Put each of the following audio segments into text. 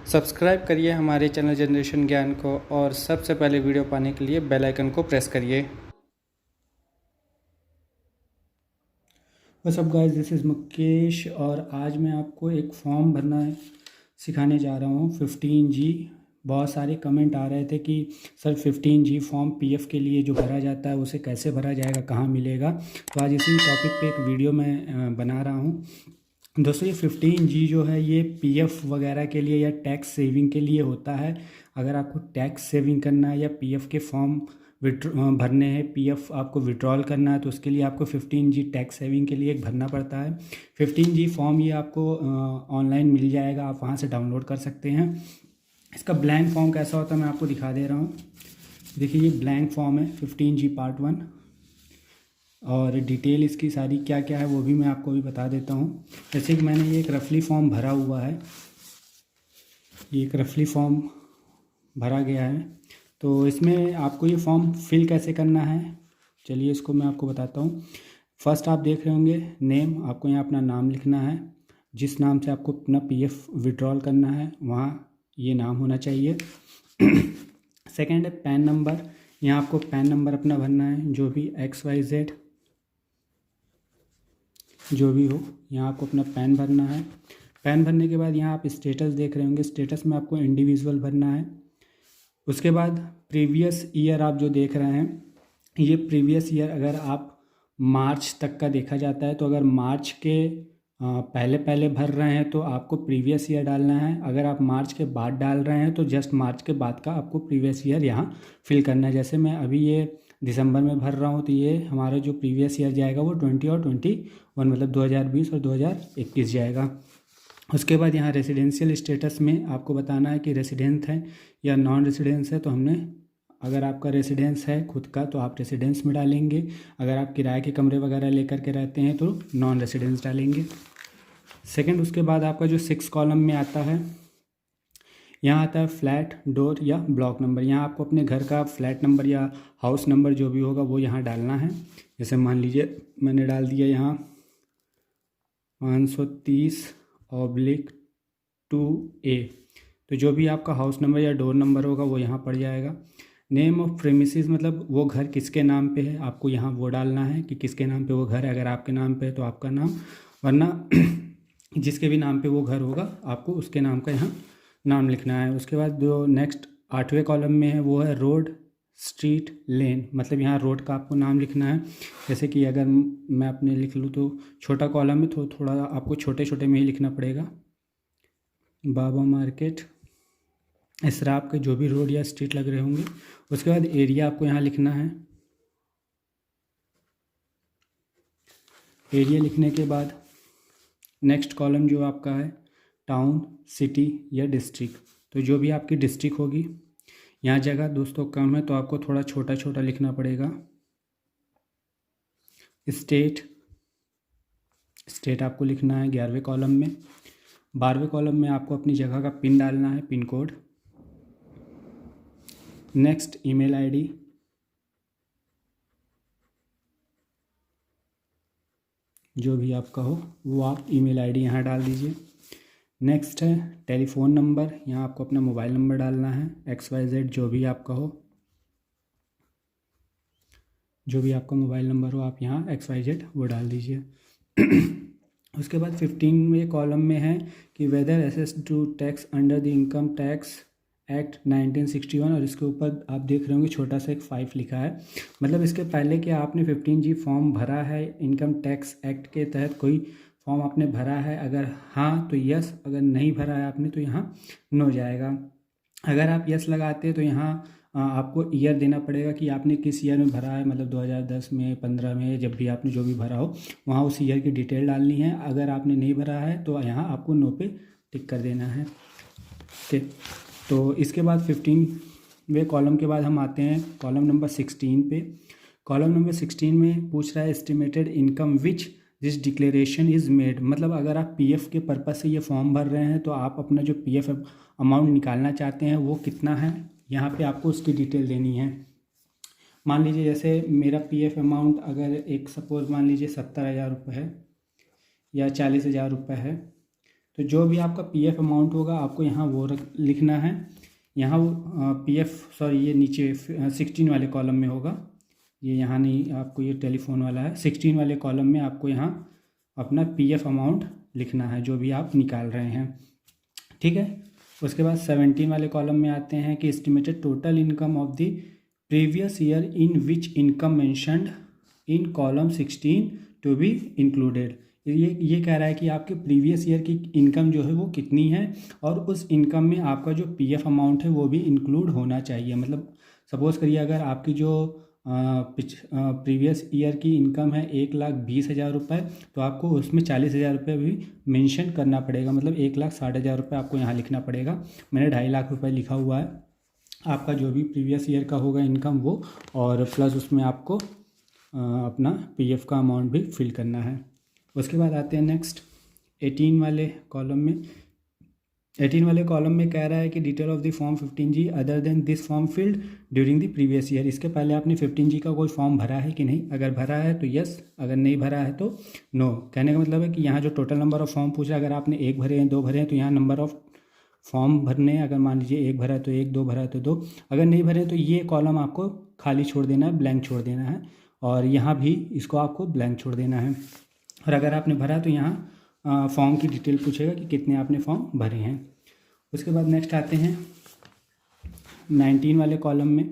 Subscribe करिए हमारे channel generation ज्ञान को और सबसे पहले वीडियो पाने के लिए बेल आइकन को प्रेस करिए। What's up guys, this is Mukesh और आज मैं आपको एक फॉर्म भरना सिखाने जा रहा हूँ 15G। बहुत सारे कमेंट आ रहे थे कि सर 15G फॉर्म पीएफ के लिए जो भरा जाता है उसे कैसे भरा जाएगा, कहाँ मिलेगा। तो आज इसी टॉपिक पे एक वीडियो मैं बना रहा हूँ। दोस्तों ये 15G जो है ये पीएफ वगैरह के लिए या टैक्स सेविंग के लिए होता है। अगर आपको टैक्स सेविंग करना है या पीएफ के फॉर्म भरने हैं, पीएफ आपको विड्रॉल करना है, तो उसके लिए आपको 15G टैक्स सेविंग के लिए एक भरना पड़ता है। 15G फॉर्म ये आपको ऑनलाइन मिल जाएगा, आप वहाँ से डाउनलोड कर सकते हैं। इसका ब्लैंक फॉर्म कैसा होता है मैं आपको दिखा दे रहा हूँ। देखिए ये ब्लैंक फॉर्म है 15G पार्ट 1 और डिटेल इसकी सारी क्या क्या है वो भी मैं आपको भी बता देता हूँ। जैसे कि मैंने ये एक रफली फॉर्म भरा हुआ है, ये एक रफली फॉर्म भरा गया है। तो इसमें आपको ये फॉर्म फिल कैसे करना है, चलिए इसको मैं आपको बताता हूँ। फर्स्ट आप देख रहे होंगे नेम, आपको यहाँ अपना नाम लिखना है। जिस नाम से आपको अपना पीएफ विड्रॉल करना है वहाँ ये नाम होना चाहिए। सेकेंड है पैन नंबर, यहाँ आपको पैन नंबर अपना भरना है, जो भी XYZ जो भी हो, यहाँ आपको अपना पैन भरना है। पैन भरने के बाद यहाँ आप स्टेटस देख रहे होंगे, स्टेटस में आपको इंडिविजुअल भरना है। उसके बाद प्रीवियस ईयर आप जो देख रहे हैं, ये प्रीवियस ईयर अगर आप मार्च तक का देखा जाता है तो अगर मार्च के पहले पहले भर रहे हैं तो आपको प्रीवियस ईयर डालना है। अगर आप मार्च के बाद डाल रहे हैं तो जस्ट मार्च के बाद का आपको प्रीवियस ईयर यहाँ फिल करना है। जैसे मैं अभी ये दिसंबर में भर रहा हूँ तो ये हमारा जो प्रीवियस ईयर जाएगा वो 20 और 21 मतलब 2020 और 2021 जाएगा। उसके बाद यहाँ रेसिडेंशियल स्टेटस में आपको बताना है कि रेसिडेंट है या नॉन रेसिडेंस है। तो हमने अगर आपका रेसिडेंस है खुद का तो आप रेसिडेंस में डालेंगे, अगर आप किराए के कमरे वगैरह लेकर के रहते हैं तो नॉन रेसिडेंस डालेंगे। सेकंड, उसके बाद आपका जो 6 कॉलम में आता है, यहाँ आता है फ्लैट, डोर या ब्लॉक नंबर। यहाँ आपको अपने घर का फ्लैट नंबर या हाउस नंबर जो भी होगा वो यहाँ डालना है। जैसे मान लीजिए मैंने डाल दिया यहाँ 530/2A, तो जो भी आपका हाउस नंबर या डोर नंबर होगा वो यहाँ पड़ जाएगा। नेम ऑफ प्रेमिसेस मतलब वो घर किसके नाम पे है, आपको यहाँ वो डालना है कि किसके नाम पे वो घर है। अगर आपके नाम पे है तो आपका नाम, वरना जिसके भी नाम पे वो घर होगा आपको उसके नाम का यहाँ नाम लिखना है। उसके बाद जो नेक्स्ट 8वें कॉलम में है वो है रोड, स्ट्रीट, लेन, मतलब यहाँ रोड का आपको नाम लिखना है। जैसे कि अगर मैं अपने लिख लूँ तो छोटा कॉलम में तो थोड़ा आपको छोटे छोटे में ही लिखना पड़ेगा। बाबा मार्केट, इस तरह आपके जो भी रोड या स्ट्रीट लग रहे होंगे। उसके बाद एरिया आपको यहाँ लिखना है। एरिया लिखने के बाद नेक्स्ट कॉलम जो आपका है टाउन, सिटी या डिस्ट्रिक्ट, तो जो भी आपकी डिस्ट्रिक्ट होगी, यहाँ जगह दोस्तों कम है तो आपको थोड़ा छोटा छोटा लिखना पड़ेगा। स्टेट, स्टेट आपको लिखना है 11वें कॉलम में। 12वें कॉलम में आपको अपनी जगह का पिन डालना है, pin code. Next email ID, जो भी आपका हो वो आप ईमेल आईडी यहाँ डाल दीजिए। नेक्स्ट है टेलीफोन नंबर, यहाँ आपको अपना मोबाइल नंबर डालना है, XYZ जो भी आपका हो, जो भी आपका मोबाइल नंबर हो आप यहाँ XYZ वो डाल दीजिए। उसके बाद 15वें कॉलम में है कि whether assessed to tax under the income tax act 1961, और इसके ऊपर आप देख रहे होंगे छोटा सा एक 5 लिखा है। मतलब इसके पहले कि आपने 15G फॉर्म भरा है, इनकम टैक्स एक्ट के तहत कोई फॉर्म आपने भरा है, अगर हाँ तो यस, अगर नहीं भरा है आपने तो यहाँ नो जाएगा। अगर आप यस लगाते हैं तो यहाँ आपको ईयर देना पड़ेगा कि आपने किस ईयर में भरा है, मतलब 2010 में, 15 में, जब भी आपने जो भी भरा हो वहाँ उस ईयर की डिटेल डालनी है। अगर आपने नहीं भरा है तो यहाँ आपको नो पे टिक कर देना है। ठीक, तो इसके बाद 15वें कॉलम के बाद हम आते हैं कॉलम नंबर 16 पे। कॉलम नंबर 16 में पूछ रहा है estimated income which this declaration is made, मतलब अगर आप पीएफ के पर्पज़ से ये फॉर्म भर रहे हैं तो आप अपना जो पीएफ अमाउंट निकालना चाहते हैं वो कितना है, यहाँ पे आपको उसकी डिटेल देनी है। मान लीजिए जैसे मेरा पीएफ अमाउंट अगर एक सपोज मान लीजिए 70,000 रुपये है या 40,000 रुपये है, तो जो भी आपका पीएफ अमाउंट होगा आपको यहाँ वो लिखना है। यहाँ वो पीएफ सॉरी ये नीचे 16 वाले कॉलम में होगा, ये यहाँ नहीं, आपको ये टेलीफोन वाला है। 16 वाले कॉलम में आपको यहाँ अपना पीएफ अमाउंट लिखना है जो भी आप निकाल रहे हैं, ठीक है। उसके बाद 17 वाले कॉलम में आते हैं कि estimated total income of the previous year in which income mentioned in column 16 to be included. ये कह रहा है कि आपके प्रीवियस ईयर की इनकम जो है वो कितनी है और उस इनकम में आपका जो पीएफ अमाउंट है वो भी इंक्लूड होना चाहिए। मतलब सपोज़ करिए अगर आपकी जो प्रीवियस ईयर की इनकम है 1,20,000 रुपये, तो आपको उसमें 40,000 रुपये भी मेंशन करना पड़ेगा, मतलब 1,60,000 रुपये आपको यहाँ लिखना पड़ेगा। मैंने 2.5 लाख रुपये लिखा हुआ है, आपका जो भी प्रीवियस ईयर का होगा इनकम वो, और प्लस उसमें आपको अपना पीएफ का अमाउंट भी फिल करना है। उसके बाद आते हैं नेक्स्ट 18 वाले कॉलम में। 18 वाले कॉलम में कह रहा है कि detail of the form 15G other than this form field during the previous year. इसके पहले आपने 15G का कोई फॉर्म भरा है कि नहीं, अगर भरा है तो यस, अगर नहीं भरा है तो नो। कहने का मतलब है कि यहाँ जो टोटल नंबर ऑफ़ फॉर्म पूछा, अगर आपने 1 भरे हैं 2 भरे हैं तो यहाँ नंबर ऑफ़ फॉर्म भरने, अगर मान लीजिए 1 भरा है तो 1, 2 भरा है तो 2, अगर नहीं भरे तो ये कॉलम आपको खाली छोड़ देना है, ब्लैंक छोड़ देना है, और यहाँ भी इसको आपको ब्लैंक छोड़ देना है। और अगर आपने भरा तो यहाँ फॉर्म की डिटेल पूछेगा कि कितने आपने फॉर्म भरे हैं। उसके बाद नेक्स्ट आते हैं 19 वाले कॉलम में।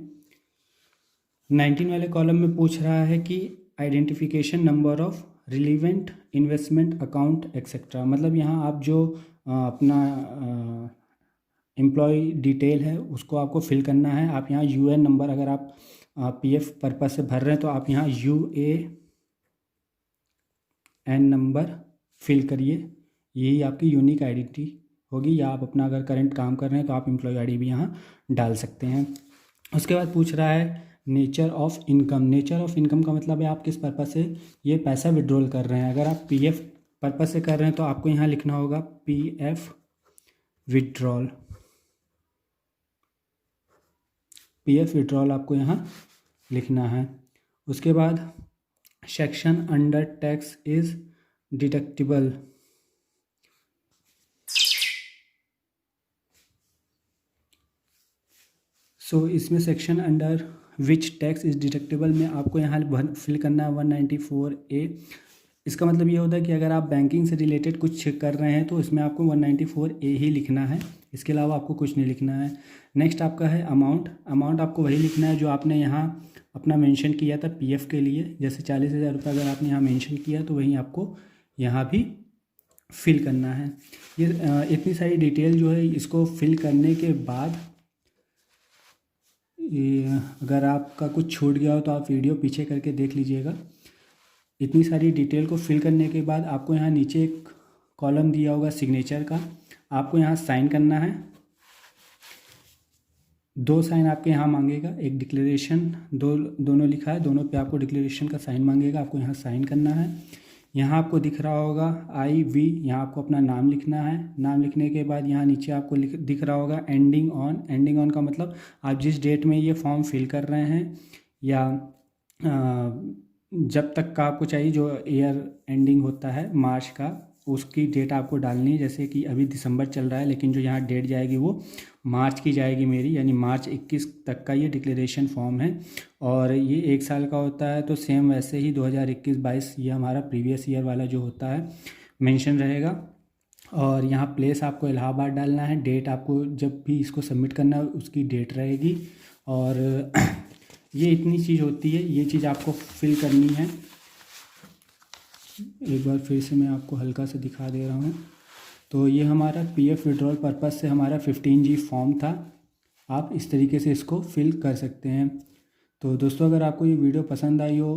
19 वाले कॉलम में पूछ रहा है कि identification number of relevant investment account etcetera. मतलब यहाँ आप जो अपना एम्प्लॉय डिटेल है उसको आपको फिल करना है। आप यहाँ यूएन नंबर, अगर आप पीएफ पर्पस से भर रहे हैं तो आप यहाँ यूएएन नंबर फिल करिए, यही आपकी यूनिक आइडेंटिटी होगी। या आप अपना अगर करंट काम कर रहे हैं तो आप एम्प्लॉय आईडी भी यहाँ डाल सकते हैं। उसके बाद पूछ रहा है nature of income. Nature of income का मतलब है आप किस पर्पस से ये पैसा विड्रॉल कर रहे हैं। अगर आप पीएफ पर्पस से कर रहे हैं तो आपको यहाँ लिखना होगा पीएफ विड्रॉल। पीएफ विड्रॉल आपको यहाँ लिखना है। उसके बाद section under tax is deductible. So इसमें section under which tax is deductible में आपको यहाँ फिल करना है 194A। इसका मतलब ये होता है कि अगर आप बैंकिंग से रिलेटेड कुछ कर रहे हैं तो इसमें आपको 194A ही लिखना है, इसके अलावा आपको कुछ नहीं लिखना है। नेक्स्ट आपका है अमाउंट। अमाउंट आपको वही लिखना है जो आपने यहाँ अपना मेंशन किया था पीएफ के लिए। जैसे 40,000 रुपये अगर आपने यहाँ मेंशन किया तो वहीं आपको यहाँ भी फिल करना है। ये इतनी सारी डिटेल जो है इसको फिल करने के बाद अगर आपका कुछ छूट गया हो तो आप वीडियो पीछे करके देख लीजिएगा। इतनी सारी डिटेल को फिल करने के बाद आपको यहाँ नीचे एक कॉलम दिया होगा सिग्नेचर का, आपको यहाँ साइन करना है। 2 साइन आपके यहाँ मांगेगा, एक डिक्लेरेशन, दोनों लिखा है, दोनों पे आपको डिक्लेरेशन का साइन मांगेगा, आपको यहाँ साइन करना है। यहाँ आपको दिख रहा होगा IV, यहाँ आपको अपना नाम लिखना है। नाम लिखने के बाद यहाँ नीचे आपको दिख रहा होगा एंडिंग ऑन। एंडिंग ऑन का मतलब आप जिस डेट में ये फॉर्म फिल कर रहे हैं या जब तक का आपको चाहिए, जो ईयर एंडिंग होता है मार्च का, उसकी डेट आपको डालनी है। जैसे कि अभी दिसंबर चल रहा है लेकिन जो यहाँ डेट जाएगी वो मार्च की जाएगी मेरी, यानी मार्च 21 तक का ये डिक्लेरेशन फॉर्म है और ये 1 साल का होता है। तो सेम वैसे ही 2021-22 ये हमारा प्रीवियस ईयर वाला जो होता है मेंशन रहेगा। और यहाँ प्लेस आपको इलाहाबाद डालना है। डेट आपको जब भी इसको सबमिट करना है उसकी डेट रहेगी। और ये इतनी चीज़ होती है, ये चीज़ आपको फिल करनी है। एक बार फिर से मैं आपको हल्का से दिखा दे रहा हूँ। तो ये हमारा पीएफ विड्रॉल पर्पस से हमारा 15G फॉर्म था। आप इस तरीके से इसको फिल कर सकते हैं। तो दोस्तों अगर आपको ये वीडियो पसंद आई हो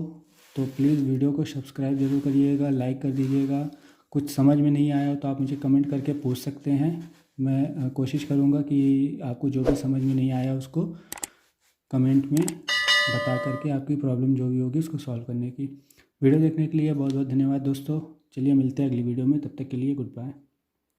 तो प्लीज़ वीडियो को सब्सक्राइब ज़रूर करिएगा, लाइक कर दीजिएगा। कुछ समझ में नहीं आया हो तो आप मुझे कमेंट करके पूछ सकते हैं। मैं कोशिश करूँगा कि आपको जो भी समझ में नहीं आया उसको कमेंट में बता करके आपकी प्रॉब्लम जो भी होगी उसको सॉल्व करने की। वीडियो देखने के लिए बहुत बहुत धन्यवाद दोस्तों। चलिए मिलते हैं अगली वीडियो में, तब तक के लिए गुड बाय।